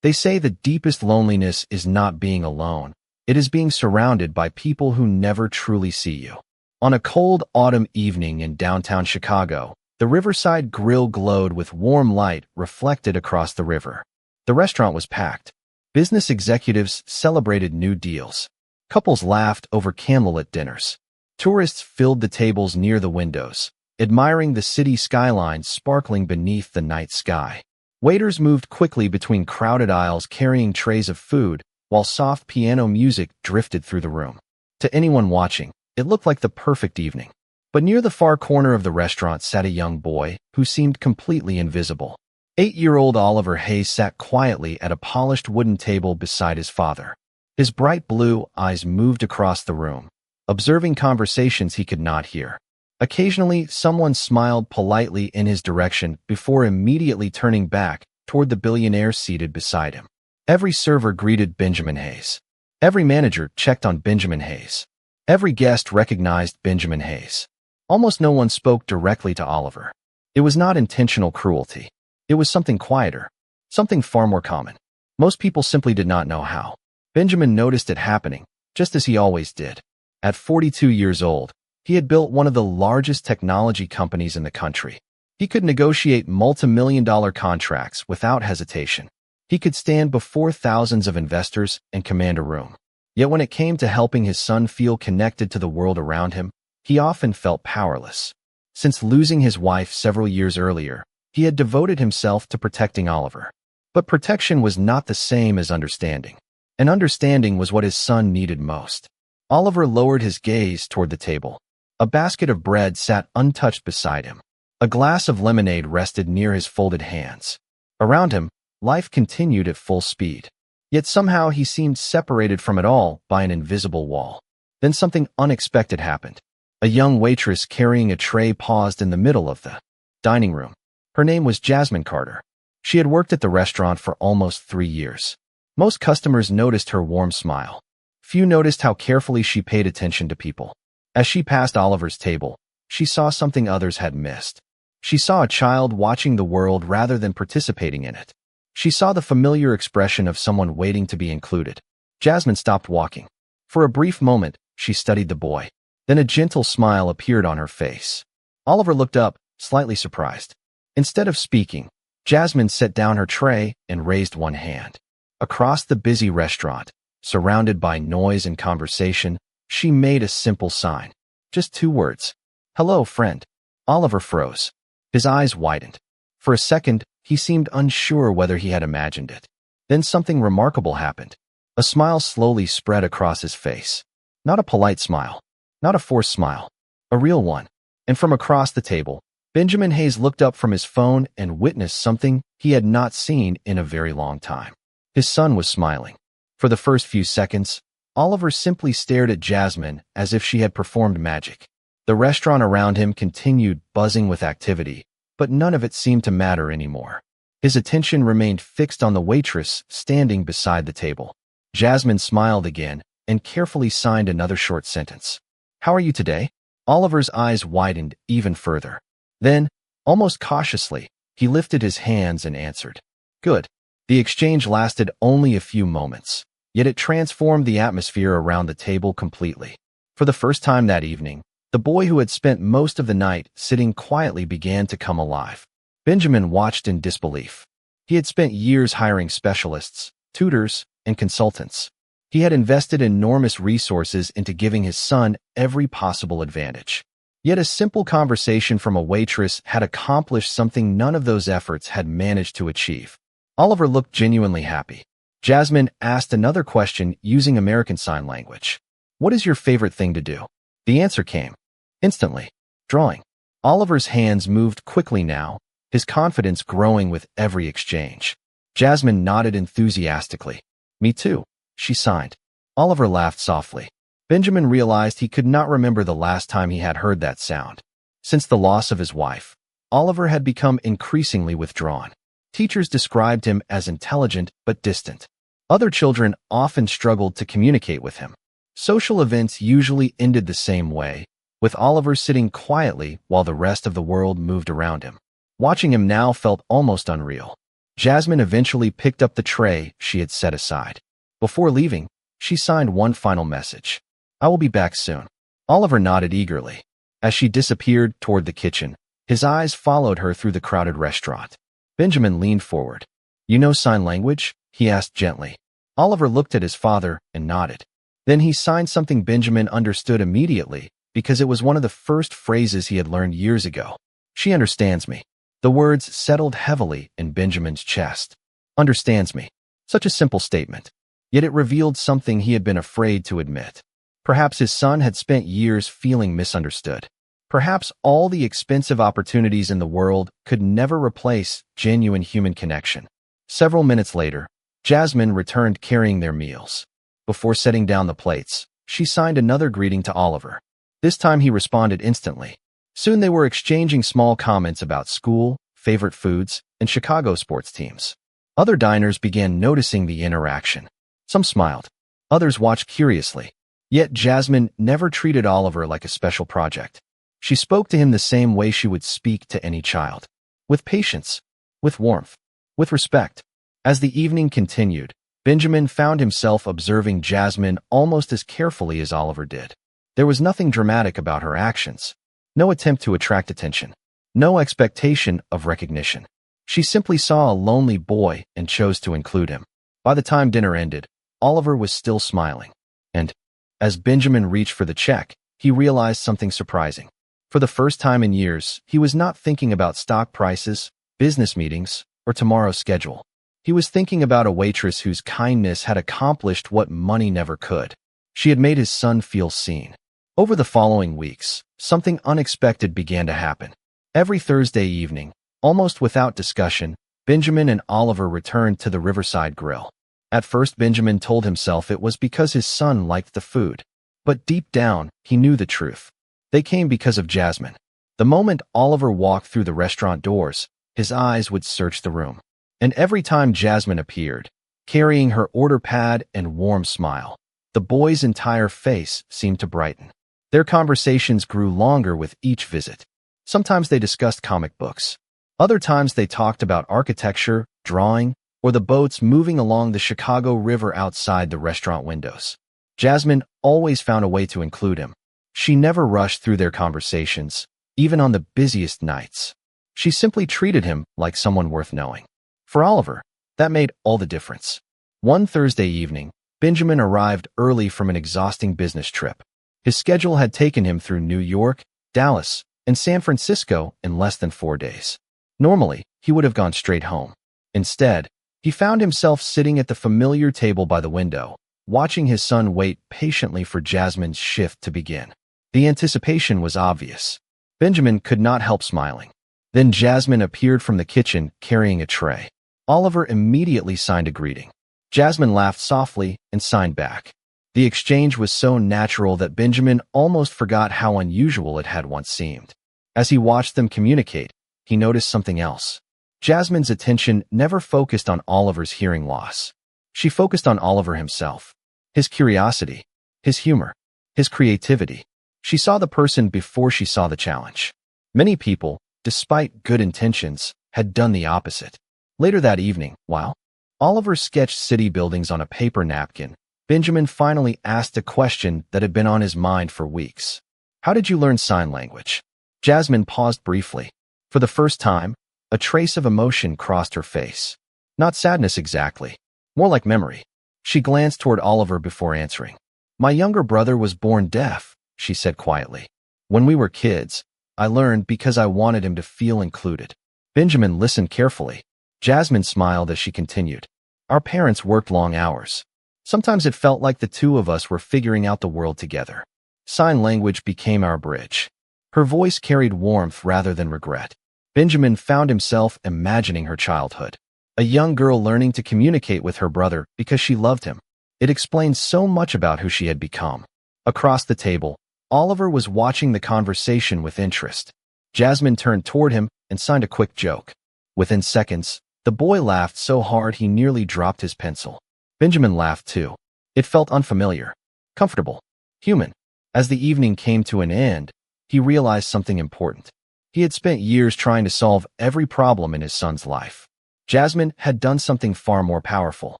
They say the deepest loneliness is not being alone. It is being surrounded by people who never truly see you. On a cold autumn evening in downtown Chicago, the Riverside Grill glowed with warm light reflected across the river. The restaurant was packed. Business executives celebrated new deals. Couples laughed over candlelit dinners. Tourists filled the tables near the windows, admiring the city skyline sparkling beneath the night sky. Waiters moved quickly between crowded aisles carrying trays of food, while soft piano music drifted through the room. To anyone watching, it looked like the perfect evening. But near the far corner of the restaurant sat a young boy who seemed completely invisible. 8-year-old Oliver Hayes sat quietly at a polished wooden table beside his father. His bright blue eyes moved across the room, observing conversations he could not hear. Occasionally, someone smiled politely in his direction before immediately turning back toward the billionaire seated beside him. Every server greeted Benjamin Hayes. Every manager checked on Benjamin Hayes. Every guest recognized Benjamin Hayes. Almost no one spoke directly to Oliver. It was not intentional cruelty. It was something quieter, something far more common. Most people simply did not know how. Benjamin noticed it happening, just as he always did. At 42 years old, he had built one of the largest technology companies in the country. He could negotiate multi-million-dollar contracts without hesitation. He could stand before thousands of investors and command a room. Yet when it came to helping his son feel connected to the world around him, he often felt powerless. Since losing his wife several years earlier, he had devoted himself to protecting Oliver. But protection was not the same as understanding. And understanding was what his son needed most. Oliver lowered his gaze toward the table. A basket of bread sat untouched beside him. A glass of lemonade rested near his folded hands. Around him, life continued at full speed. Yet somehow he seemed separated from it all by an invisible wall. Then something unexpected happened. A young waitress carrying a tray paused in the middle of the dining room. Her name was Jasmine Carter. She had worked at the restaurant for almost 3 years. Most customers noticed her warm smile. Few noticed how carefully she paid attention to people. As she passed Oliver's table, she saw something others had missed. She saw a child watching the world rather than participating in it. She saw the familiar expression of someone waiting to be included. Jasmine stopped walking. For a brief moment, she studied the boy. Then a gentle smile appeared on her face. Oliver looked up, slightly surprised. Instead of speaking, Jasmine set down her tray and raised one hand. Across the busy restaurant, surrounded by noise and conversation, she made a simple sign. Just 2 words. "Hello, friend." Oliver froze. His eyes widened. For a second, he seemed unsure whether he had imagined it. Then something remarkable happened. A smile slowly spread across his face. Not a polite smile. Not a forced smile. A real one. And from across the table, Benjamin Hayes looked up from his phone and witnessed something he had not seen in a very long time. His son was smiling. For the first few seconds, Oliver simply stared at Jasmine as if she had performed magic. The restaurant around him continued buzzing with activity, but none of it seemed to matter anymore. His attention remained fixed on the waitress standing beside the table. Jasmine smiled again and carefully signed another short sentence. "How are you today?" Oliver's eyes widened even further. Then, almost cautiously, he lifted his hands and answered, "Good." The exchange lasted only a few moments, yet it transformed the atmosphere around the table completely. For the first time that evening, the boy who had spent most of the night sitting quietly began to come alive. Benjamin watched in disbelief. He had spent years hiring specialists, tutors, and consultants. He had invested enormous resources into giving his son every possible advantage. Yet a simple conversation from a waitress had accomplished something none of those efforts had managed to achieve. Oliver looked genuinely happy. Jasmine asked another question using American Sign Language. "What is your favorite thing to do?" The answer came. Instantly. Drawing. Oliver's hands moved quickly now, his confidence growing with every exchange. Jasmine nodded enthusiastically. "Me too," she signed. Oliver laughed softly. Benjamin realized he could not remember the last time he had heard that sound. Since the loss of his wife, Oliver had become increasingly withdrawn. Teachers described him as intelligent but distant. Other children often struggled to communicate with him. Social events usually ended the same way, with Oliver sitting quietly while the rest of the world moved around him. Watching him now felt almost unreal. Jasmine eventually picked up the tray she had set aside. Before leaving, she signed one final message. "I will be back soon." Oliver nodded eagerly. As she disappeared toward the kitchen, his eyes followed her through the crowded restaurant. Benjamin leaned forward. "You know sign language?" he asked gently. Oliver looked at his father and nodded. Then he signed something Benjamin understood immediately, because it was one of the first phrases he had learned years ago. "She understands me." The words settled heavily in Benjamin's chest. Understands me. Such a simple statement. Yet it revealed something he had been afraid to admit. Perhaps his son had spent years feeling misunderstood. Perhaps all the expensive opportunities in the world could never replace genuine human connection. Several minutes later, Jasmine returned carrying their meals. Before setting down the plates, she signed another greeting to Oliver. This time he responded instantly. Soon they were exchanging small comments about school, favorite foods, and Chicago sports teams. Other diners began noticing the interaction. Some smiled. Others watched curiously. Yet Jasmine never treated Oliver like a special project. She spoke to him the same way she would speak to any child. With patience, with warmth, with respect. As the evening continued, Benjamin found himself observing Jasmine almost as carefully as Oliver did. There was nothing dramatic about her actions. No attempt to attract attention. No expectation of recognition. She simply saw a lonely boy and chose to include him. By the time dinner ended, Oliver was still smiling. And, as Benjamin reached for the check, he realized something surprising. For the first time in years, he was not thinking about stock prices, business meetings, or tomorrow's schedule. He was thinking about a waitress whose kindness had accomplished what money never could. She had made his son feel seen. Over the following weeks, something unexpected began to happen. Every Thursday evening, almost without discussion, Benjamin and Oliver returned to the Riverside Grill. At first, Benjamin told himself it was because his son liked the food. But deep down, he knew the truth. They came because of Jasmine. The moment Oliver walked through the restaurant doors, his eyes would search the room. And every time Jasmine appeared, carrying her order pad and warm smile, the boy's entire face seemed to brighten. Their conversations grew longer with each visit. Sometimes they discussed comic books. Other times they talked about architecture, drawing, or the boats moving along the Chicago River outside the restaurant windows. Jasmine always found a way to include him. She never rushed through their conversations, even on the busiest nights. She simply treated him like someone worth knowing. For Oliver, that made all the difference. One Thursday evening, Benjamin arrived early from an exhausting business trip. His schedule had taken him through New York, Dallas, and San Francisco in less than 4 days. Normally, he would have gone straight home. Instead, he found himself sitting at the familiar table by the window, watching his son wait patiently for Jasmine's shift to begin. The anticipation was obvious. Benjamin could not help smiling. Then Jasmine appeared from the kitchen carrying a tray. Oliver immediately signed a greeting. Jasmine laughed softly and signed back. The exchange was so natural that Benjamin almost forgot how unusual it had once seemed. As he watched them communicate, he noticed something else. Jasmine's attention never focused on Oliver's hearing loss. She focused on Oliver himself. His curiosity, his humor, his creativity. She saw the person before she saw the challenge. Many people, despite good intentions, had done the opposite. Later that evening, while Oliver sketched city buildings on a paper napkin, Benjamin finally asked a question that had been on his mind for weeks. "How did you learn sign language?" Jasmine paused briefly. For the first time, a trace of emotion crossed her face. Not sadness exactly, more like memory. She glanced toward Oliver before answering. "My younger brother was born deaf," she said quietly. "When we were kids, I learned because I wanted him to feel included." Benjamin listened carefully. Jasmine smiled as she continued. "Our parents worked long hours. Sometimes it felt like the two of us were figuring out the world together. Sign language became our bridge." Her voice carried warmth rather than regret. Benjamin found himself imagining her childhood. A young girl learning to communicate with her brother because she loved him. It explained so much about who she had become. Across the table, Oliver was watching the conversation with interest. Jasmine turned toward him and signed a quick joke. Within seconds, the boy laughed so hard he nearly dropped his pencil. Benjamin laughed too. It felt unfamiliar, comfortable, human. As the evening came to an end, he realized something important. He had spent years trying to solve every problem in his son's life. Jasmine had done something far more powerful.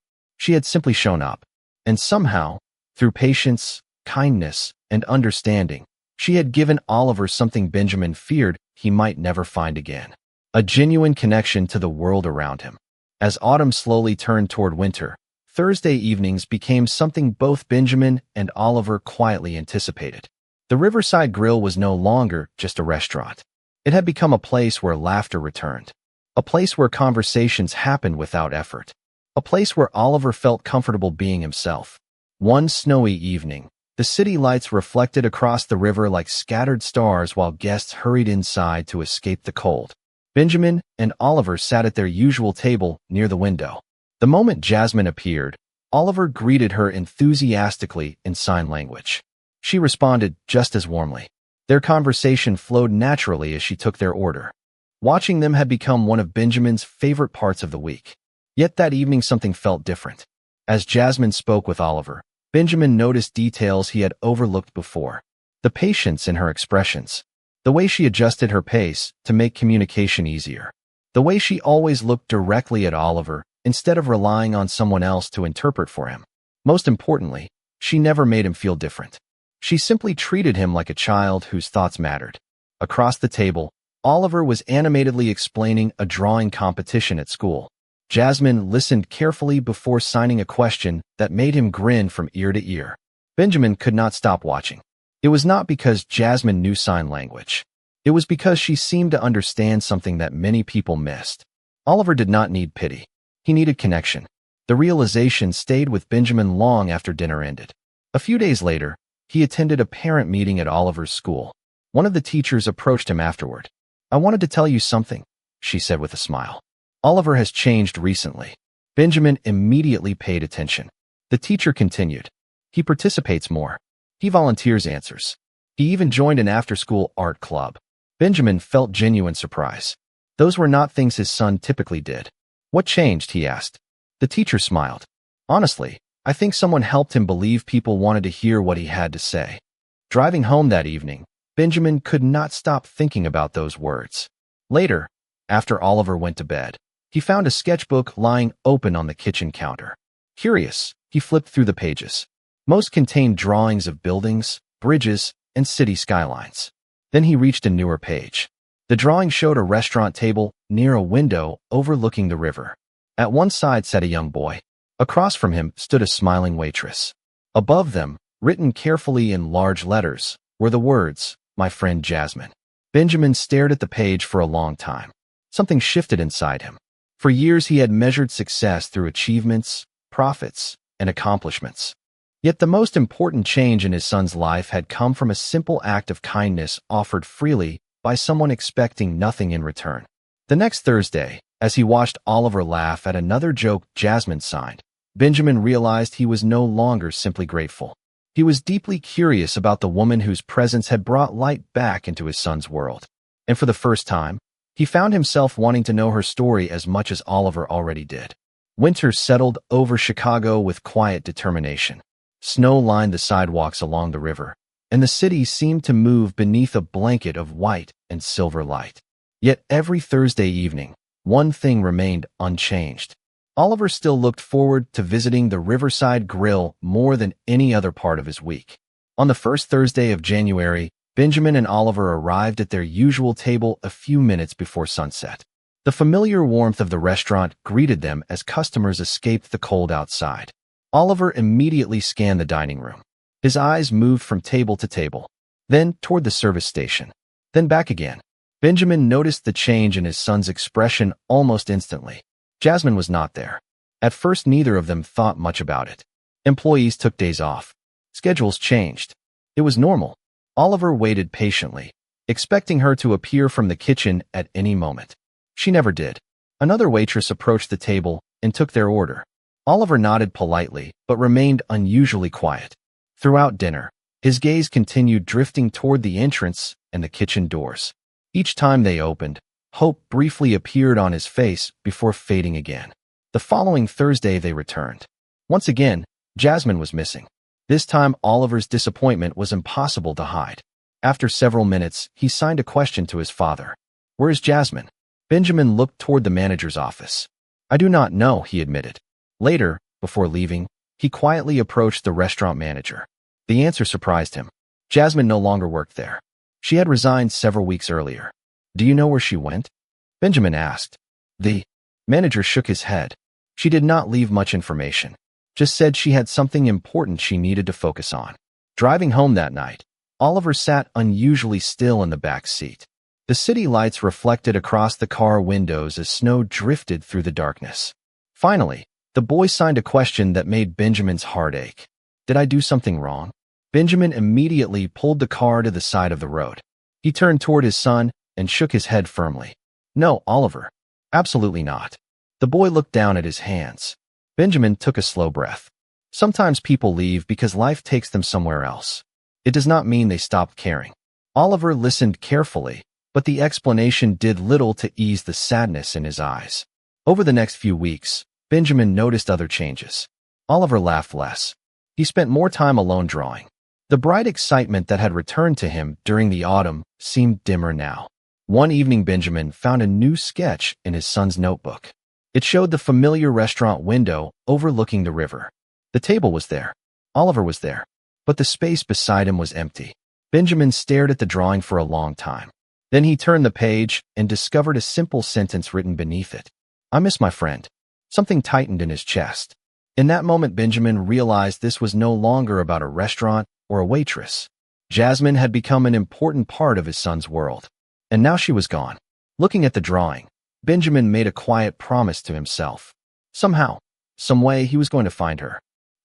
She had simply shown up. And somehow, through patience, kindness, and understanding, she had given Oliver something Benjamin feared he might never find again. A genuine connection to the world around him. As autumn slowly turned toward winter, Thursday evenings became something both Benjamin and Oliver quietly anticipated. The Riverside Grill was no longer just a restaurant. It had become a place where laughter returned. A place where conversations happened without effort. A place where Oliver felt comfortable being himself. One snowy evening, the city lights reflected across the river like scattered stars while guests hurried inside to escape the cold. Benjamin and Oliver sat at their usual table near the window. The moment Jasmine appeared, Oliver greeted her enthusiastically in sign language. She responded just as warmly. Their conversation flowed naturally as she took their order. Watching them had become one of Benjamin's favorite parts of the week. Yet that evening something felt different. As Jasmine spoke with Oliver, Benjamin noticed details he had overlooked before. The patience in her expressions. The way she adjusted her pace to make communication easier. The way she always looked directly at Oliver instead of relying on someone else to interpret for him. Most importantly, she never made him feel different. She simply treated him like a child whose thoughts mattered. Across the table, Oliver was animatedly explaining a drawing competition at school. Jasmine listened carefully before signing a question that made him grin from ear to ear. Benjamin could not stop watching. It was not because Jasmine knew sign language. It was because she seemed to understand something that many people missed. Oliver did not need pity. He needed connection. The realization stayed with Benjamin long after dinner ended. A few days later, he attended a parent meeting at Oliver's school. One of the teachers approached him afterward. "I wanted to tell you something," she said with a smile. "Oliver has changed recently." Benjamin immediately paid attention. The teacher continued. "He participates more. He volunteers answers. He even joined an after-school art club." Benjamin felt genuine surprise. Those were not things his son typically did. "What changed?" he asked. The teacher smiled. "Honestly, I think someone helped him believe people wanted to hear what he had to say." Driving home that evening, Benjamin could not stop thinking about those words. Later, after Oliver went to bed, he found a sketchbook lying open on the kitchen counter. Curious, he flipped through the pages. Most contained drawings of buildings, bridges, and city skylines. Then he reached a newer page. The drawing showed a restaurant table near a window overlooking the river. At one side sat a young boy. Across from him stood a smiling waitress. Above them, written carefully in large letters, were the words, "My friend Jasmine." Benjamin stared at the page for a long time. Something shifted inside him. For years he had measured success through achievements, profits, and accomplishments. Yet the most important change in his son's life had come from a simple act of kindness offered freely by someone expecting nothing in return. The next Thursday, as he watched Oliver laugh at another joke Jasmine signed, Benjamin realized he was no longer simply grateful. He was deeply curious about the woman whose presence had brought light back into his son's world. And for the first time, he found himself wanting to know her story as much as Oliver already did. Winter settled over Chicago with quiet determination. Snow lined the sidewalks along the river, and the city seemed to move beneath a blanket of white and silver light. Yet every Thursday evening, one thing remained unchanged. Oliver still looked forward to visiting the Riverside Grill more than any other part of his week. On the first Thursday of January, Benjamin and Oliver arrived at their usual table a few minutes before sunset. The familiar warmth of the restaurant greeted them as customers escaped the cold outside. Oliver immediately scanned the dining room. His eyes moved from table to table, then toward the service station, then back again. Benjamin noticed the change in his son's expression almost instantly. Jasmine was not there. At first, neither of them thought much about it. Employees took days off. Schedules changed. It was normal. Oliver waited patiently, expecting her to appear from the kitchen at any moment. She never did. Another waitress approached the table and took their order. Oliver nodded politely, but remained unusually quiet. Throughout dinner, his gaze continued drifting toward the entrance and the kitchen doors. Each time they opened, hope briefly appeared on his face before fading again. The following Thursday they returned. Once again, Jasmine was missing. This time Oliver's disappointment was impossible to hide. After several minutes, he signed a question to his father. "Where is Jasmine?" Benjamin looked toward the manager's office. I do not know, he admitted. Later, before leaving, he quietly approached the restaurant manager. The answer surprised him. Jasmine no longer worked there. She had resigned several weeks earlier. Do you know where she went? Benjamin asked. The manager shook his head. She did not leave much information, just said she had something important she needed to focus on. Driving home that night, Oliver sat unusually still in the back seat. The city lights reflected across the car windows as snow drifted through the darkness. Finally, the boy signed a question that made Benjamin's heart ache. Did I do something wrong? Benjamin immediately pulled the car to the side of the road. He turned toward his son and shook his head firmly. No, Oliver. Absolutely not. The boy looked down at his hands. Benjamin took a slow breath. Sometimes people leave because life takes them somewhere else. It does not mean they stopped caring. Oliver listened carefully, but the explanation did little to ease the sadness in his eyes. Over the next few weeks, Benjamin noticed other changes. Oliver laughed less. He spent more time alone drawing. The bright excitement that had returned to him during the autumn seemed dimmer now. One evening, Benjamin found a new sketch in his son's notebook. It showed the familiar restaurant window overlooking the river. The table was there. Oliver was there. But the space beside him was empty. Benjamin stared at the drawing for a long time. Then he turned the page and discovered a simple sentence written beneath it. I miss my friend. Something tightened in his chest. In that moment, Benjamin realized this was no longer about a restaurant or a waitress. Jasmine had become an important part of his son's world. And now she was gone. Looking at the drawing, Benjamin made a quiet promise to himself. Somehow, some way, he was going to find her.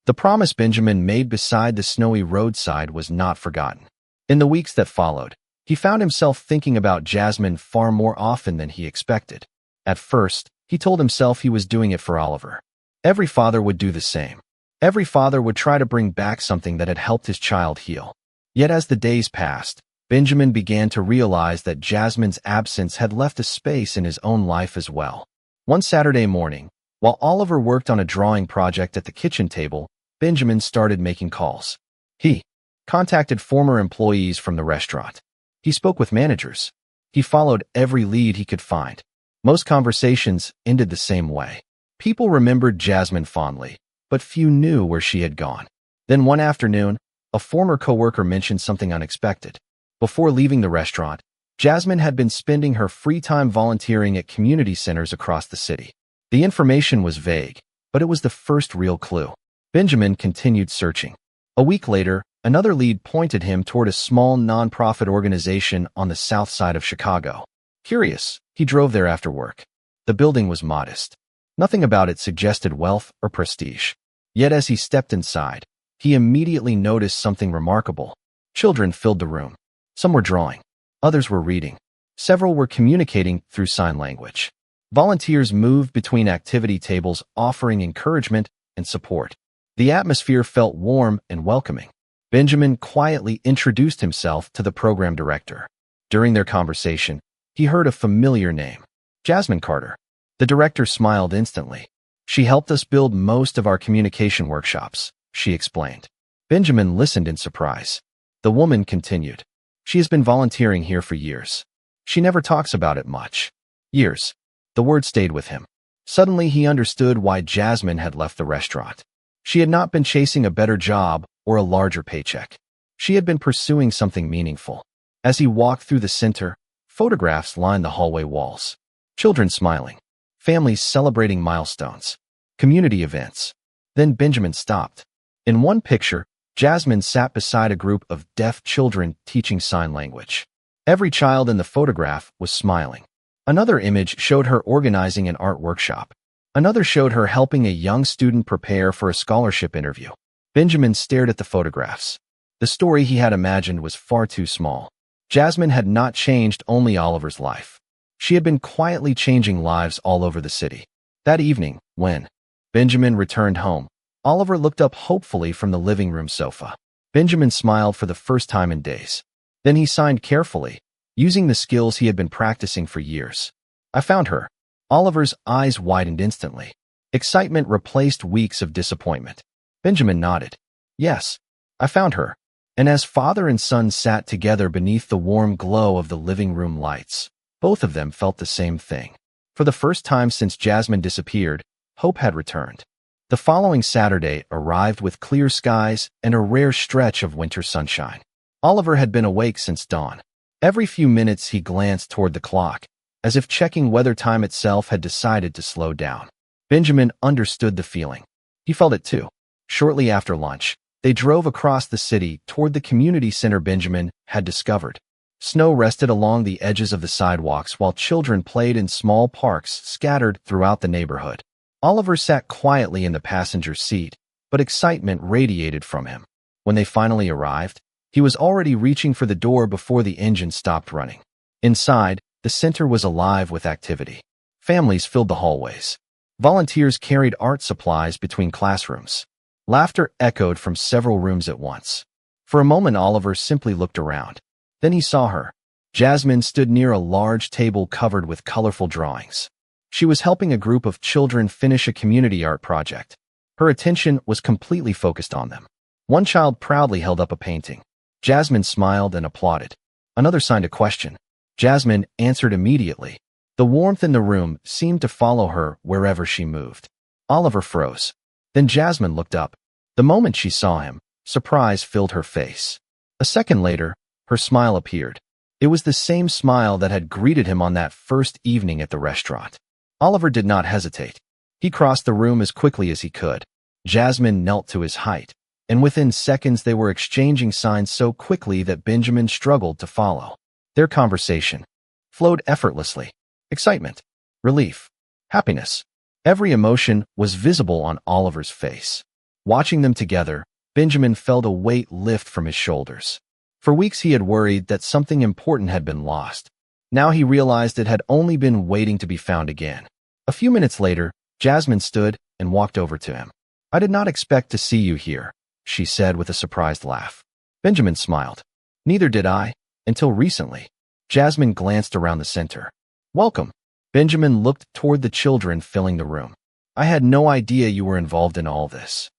The promise Benjamin made beside the snowy roadside was not forgotten. In the weeks that followed, he found himself thinking about Jasmine far more often than he expected. At first, he told himself he was doing it for Oliver. Every father would do the same. Every father would try to bring back something that had helped his child heal. Yet as the days passed, Benjamin began to realize that Jasmine's absence had left a space in his own life as well. One Saturday morning, while Oliver worked on a drawing project at the kitchen table, Benjamin started making calls. He contacted former employees from the restaurant. He spoke with managers. He followed every lead he could find. Most conversations ended the same way. People remembered Jasmine fondly, but few knew where she had gone. Then one afternoon, a former coworker mentioned something unexpected. Before leaving the restaurant, Jasmine had been spending her free time volunteering at community centers across the city. The information was vague, but it was the first real clue. Benjamin continued searching. A week later, another lead pointed him toward a small nonprofit organization on the south side of Chicago. Curious, he drove there after work. The building was modest. Nothing about it suggested wealth or prestige. Yet as he stepped inside, he immediately noticed something remarkable. Children filled the room. Some were drawing. Others were reading. Several were communicating through sign language. Volunteers moved between activity tables, offering encouragement and support. The atmosphere felt warm and welcoming. Benjamin quietly introduced himself to the program director. During their conversation, he heard a familiar name. Jasmine Carter. The director smiled instantly. She helped us build most of our communication workshops, she explained. Benjamin listened in surprise. The woman continued. She has been volunteering here for years. She never talks about it much. Years. The word stayed with him. Suddenly he understood why Jasmine had left the restaurant. She had not been chasing a better job or a larger paycheck. She had been pursuing something meaningful. As he walked through the center, photographs lined the hallway walls. Children smiling. Families celebrating milestones. Community events. Then Benjamin stopped. In one picture, Jasmine sat beside a group of deaf children teaching sign language. Every child in the photograph was smiling. Another image showed her organizing an art workshop. Another showed her helping a young student prepare for a scholarship interview. Benjamin stared at the photographs. The story he had imagined was far too small. Jasmine had not changed only Oliver's life. She had been quietly changing lives all over the city. That evening, when Benjamin returned home, Oliver looked up hopefully from the living room sofa. Benjamin smiled for the first time in days. Then he signed carefully, using the skills he had been practicing for years. I found her. Oliver's eyes widened instantly. Excitement replaced weeks of disappointment. Benjamin nodded. Yes, I found her. And as father and son sat together beneath the warm glow of the living room lights, both of them felt the same thing. For the first time since Jasmine disappeared, hope had returned. The following Saturday arrived with clear skies and a rare stretch of winter sunshine. Oliver had been awake since dawn. Every few minutes he glanced toward the clock, as if checking whether time itself had decided to slow down. Benjamin understood the feeling. He felt it too. Shortly after lunch, they drove across the city toward the community center Benjamin had discovered. Snow rested along the edges of the sidewalks while children played in small parks scattered throughout the neighborhood. Oliver sat quietly in the passenger seat, but excitement radiated from him. When they finally arrived, he was already reaching for the door before the engine stopped running. Inside, the center was alive with activity. Families filled the hallways. Volunteers carried art supplies between classrooms. Laughter echoed from several rooms at once. For a moment, Oliver simply looked around. Then he saw her. Jasmine stood near a large table covered with colorful drawings. She was helping a group of children finish a community art project. Her attention was completely focused on them. One child proudly held up a painting. Jasmine smiled and applauded. Another signed a question. Jasmine answered immediately. The warmth in the room seemed to follow her wherever she moved. Oliver froze. Then Jasmine looked up. The moment she saw him, surprise filled her face. A second later, her smile appeared. It was the same smile that had greeted him on that first evening at the restaurant. Oliver did not hesitate. He crossed the room as quickly as he could. Jasmine knelt to his height, and within seconds they were exchanging signs so quickly that Benjamin struggled to follow. Their conversation flowed effortlessly. Excitement, relief, happiness. Every emotion was visible on Oliver's face. Watching them together, Benjamin felt a weight lift from his shoulders. For weeks he had worried that something important had been lost. Now he realized it had only been waiting to be found again. A few minutes later, Jasmine stood and walked over to him. "I did not expect to see you here," she said with a surprised laugh. Benjamin smiled. "Neither did I, until recently." Jasmine glanced around the center. "Welcome." Benjamin looked toward the children filling the room. "I had no idea you were involved in all this."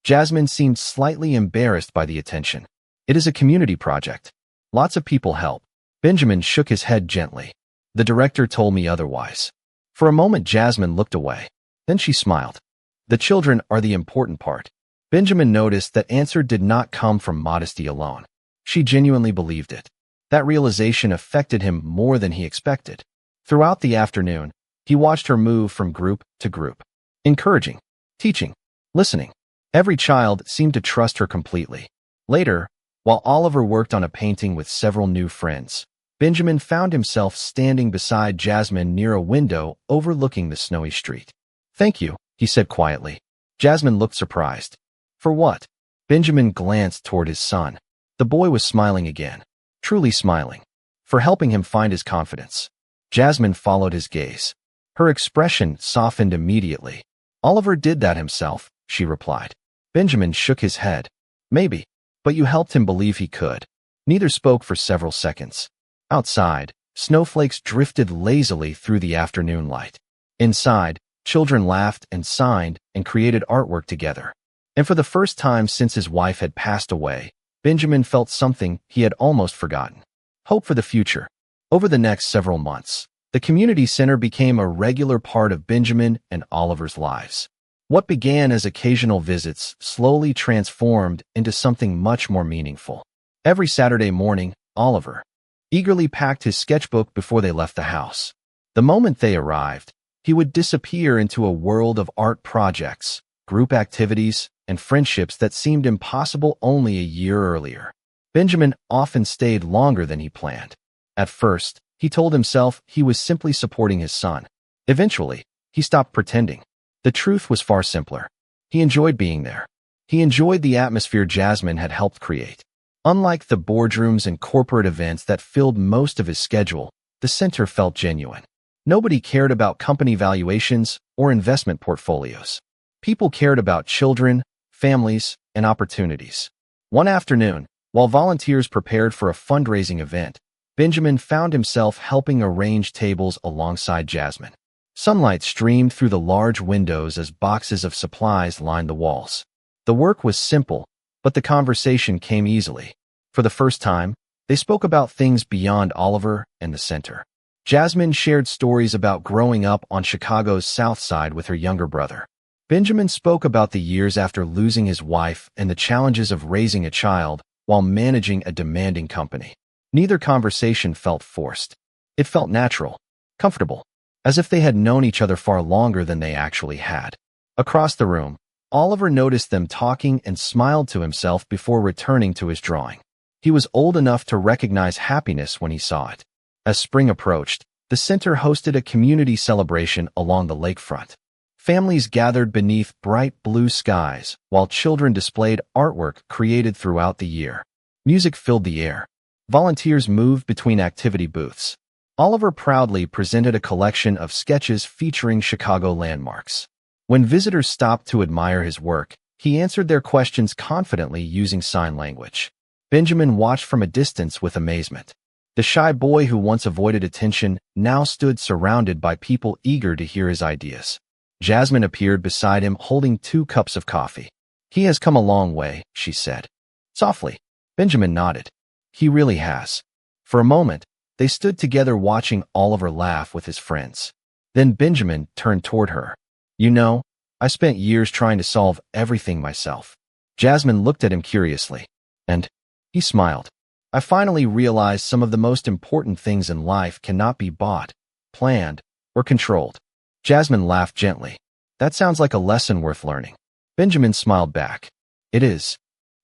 Jasmine seemed slightly embarrassed by the attention. "It is a community project. Lots of people help." Benjamin shook his head gently. "The director told me otherwise." For a moment, Jasmine looked away. Then she smiled. "The children are the important part." Benjamin noticed that answer did not come from modesty alone. She genuinely believed it. That realization affected him more than he expected. Throughout the afternoon, he watched her move from group to group, encouraging, teaching, listening. Every child seemed to trust her completely. Later, while Oliver worked on a painting with several new friends, Benjamin found himself standing beside Jasmine near a window overlooking the snowy street. "Thank you," he said quietly. Jasmine looked surprised. "For what?" Benjamin glanced toward his son. The boy was smiling again, truly smiling, for helping him find his confidence. Jasmine followed his gaze. Her expression softened immediately. "Oliver did that himself," she replied. Benjamin shook his head. "Maybe, but you helped him believe he could." Neither spoke for several seconds. Outside, snowflakes drifted lazily through the afternoon light. Inside, children laughed and signed and created artwork together. And for the first time since his wife had passed away, Benjamin felt something he had almost forgotten: hope for the future. Over the next several months, the community center became a regular part of Benjamin and Oliver's lives. What began as occasional visits slowly transformed into something much more meaningful. Every Saturday morning, Oliver eagerly packed his sketchbook before they left the house. The moment they arrived, he would disappear into a world of art projects, group activities, and friendships that seemed impossible only a year earlier. Benjamin often stayed longer than he planned. At first, he told himself he was simply supporting his son. Eventually, he stopped pretending. The truth was far simpler. He enjoyed being there. He enjoyed the atmosphere Jasmine had helped create. Unlike the boardrooms and corporate events that filled most of his schedule, the center felt genuine. Nobody cared about company valuations or investment portfolios. People cared about children, families, and opportunities. One afternoon, while volunteers prepared for a fundraising event, Benjamin found himself helping arrange tables alongside Jasmine. Sunlight streamed through the large windows as boxes of supplies lined the walls. The work was simple, but the conversation came easily. For the first time, they spoke about things beyond Oliver and the center. Jasmine shared stories about growing up on Chicago's South Side with her younger brother. Benjamin spoke about the years after losing his wife and the challenges of raising a child while managing a demanding company. Neither conversation felt forced. It felt natural, comfortable, as if they had known each other far longer than they actually had. Across the room, Oliver noticed them talking and smiled to himself before returning to his drawing. He was old enough to recognize happiness when he saw it. As spring approached, the center hosted a community celebration along the lakefront. Families gathered beneath bright blue skies, while children displayed artwork created throughout the year. Music filled the air. Volunteers moved between activity booths. Oliver proudly presented a collection of sketches featuring Chicago landmarks. When visitors stopped to admire his work, he answered their questions confidently using sign language. Benjamin watched from a distance with amazement. The shy boy who once avoided attention now stood surrounded by people eager to hear his ideas. Jasmine appeared beside him holding 2 cups of coffee. "He has come a long way," she said. Softly, Benjamin nodded. "He really has." For a moment, they stood together watching Oliver laugh with his friends. Then Benjamin turned toward her. "You know, I spent years trying to solve everything myself." Jasmine looked at him curiously. "And?" He smiled. "I finally realized some of the most important things in life cannot be bought, planned, or controlled." Jasmine laughed gently. "That sounds like a lesson worth learning." Benjamin smiled back. "It is."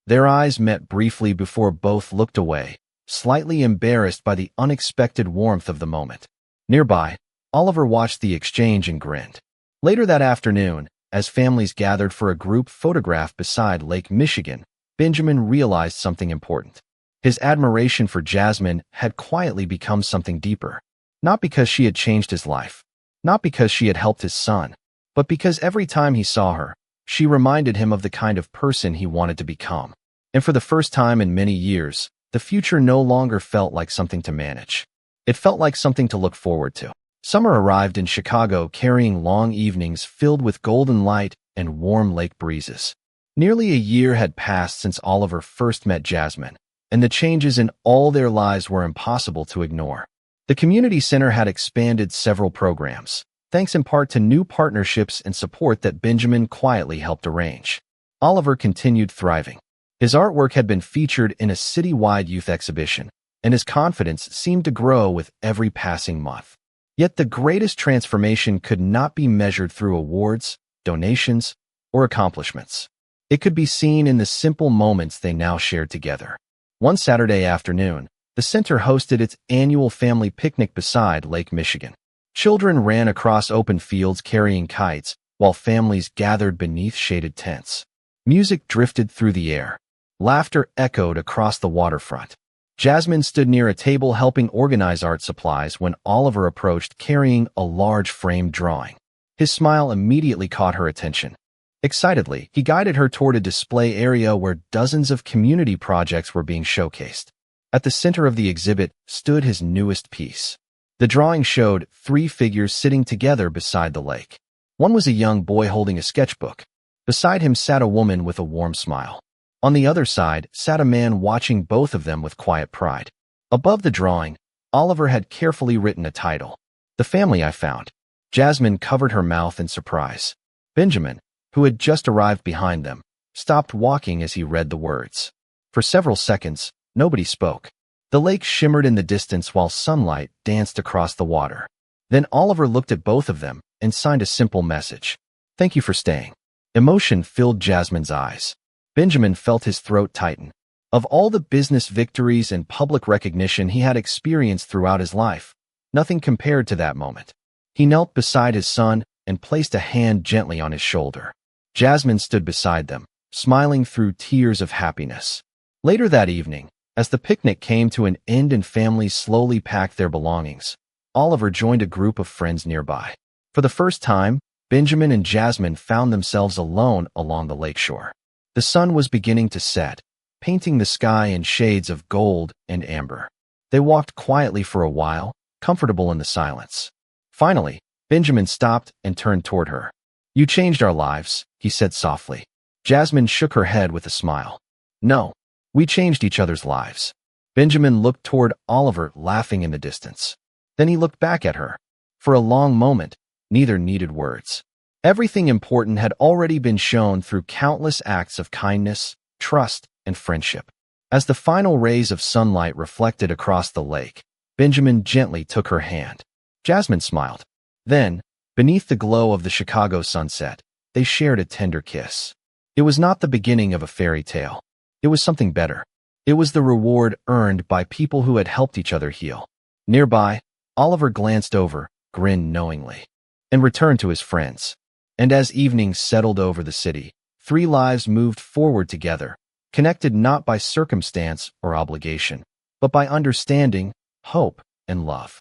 Their eyes met briefly before both looked away, slightly embarrassed by the unexpected warmth of the moment. Nearby, Oliver watched the exchange and grinned. Later that afternoon, as families gathered for a group photograph beside Lake Michigan, Benjamin realized something important. His admiration for Jasmine had quietly become something deeper. Not because she had changed his life, not because she had helped his son, but because every time he saw her, she reminded him of the kind of person he wanted to become. And for the first time in many years, the future no longer felt like something to manage. It felt like something to look forward to. Summer arrived in Chicago carrying long evenings filled with golden light and warm lake breezes. Nearly a year had passed since Oliver first met Jasmine, and the changes in all their lives were impossible to ignore. The community center had expanded several programs, thanks in part to new partnerships and support that Benjamin quietly helped arrange. Oliver continued thriving. His artwork had been featured in a citywide youth exhibition, and his confidence seemed to grow with every passing month. Yet the greatest transformation could not be measured through awards, donations, or accomplishments. It could be seen in the simple moments they now shared together. One Saturday afternoon, the center hosted its annual family picnic beside Lake Michigan. Children ran across open fields carrying kites, while families gathered beneath shaded tents. Music drifted through the air. Laughter echoed across the waterfront. Jasmine stood near a table helping organize art supplies when Oliver approached carrying a large framed drawing. His smile immediately caught her attention. Excitedly, he guided her toward a display area where dozens of community projects were being showcased. At the center of the exhibit stood his newest piece. The drawing showed 3 figures sitting together beside the lake. One was a young boy holding a sketchbook. Beside him sat a woman with a warm smile. On the other side sat a man watching both of them with quiet pride. Above the drawing, Oliver had carefully written a title, "The Family I Found." Jasmine covered her mouth in surprise. Benjamin, who had just arrived behind them, stopped walking as he read the words. For several seconds, nobody spoke. The lake shimmered in the distance while sunlight danced across the water. Then Oliver looked at both of them and signed a simple message. "Thank you for staying." Emotion filled Jasmine's eyes. Benjamin felt his throat tighten. Of all the business victories and public recognition he had experienced throughout his life, nothing compared to that moment. He knelt beside his son and placed a hand gently on his shoulder. Jasmine stood beside them, smiling through tears of happiness. Later that evening, as the picnic came to an end and families slowly packed their belongings, Oliver joined a group of friends nearby. For the first time, Benjamin and Jasmine found themselves alone along the lakeshore. The sun was beginning to set, painting the sky in shades of gold and amber. They walked quietly for a while, comfortable in the silence. Finally, Benjamin stopped and turned toward her. "You changed our lives," he said softly. Jasmine shook her head with a smile. "No, we changed each other's lives." Benjamin looked toward Oliver, laughing in the distance. Then he looked back at her. For a long moment, neither needed words. Everything important had already been shown through countless acts of kindness, trust, and friendship. As the final rays of sunlight reflected across the lake, Benjamin gently took her hand. Jasmine smiled. Then, beneath the glow of the Chicago sunset, they shared a tender kiss. It was not the beginning of a fairy tale. It was something better. It was the reward earned by people who had helped each other heal. Nearby, Oliver glanced over, grinned knowingly, and returned to his friends. And as evening settled over the city, three lives moved forward together, connected not by circumstance or obligation, but by understanding, hope, and love.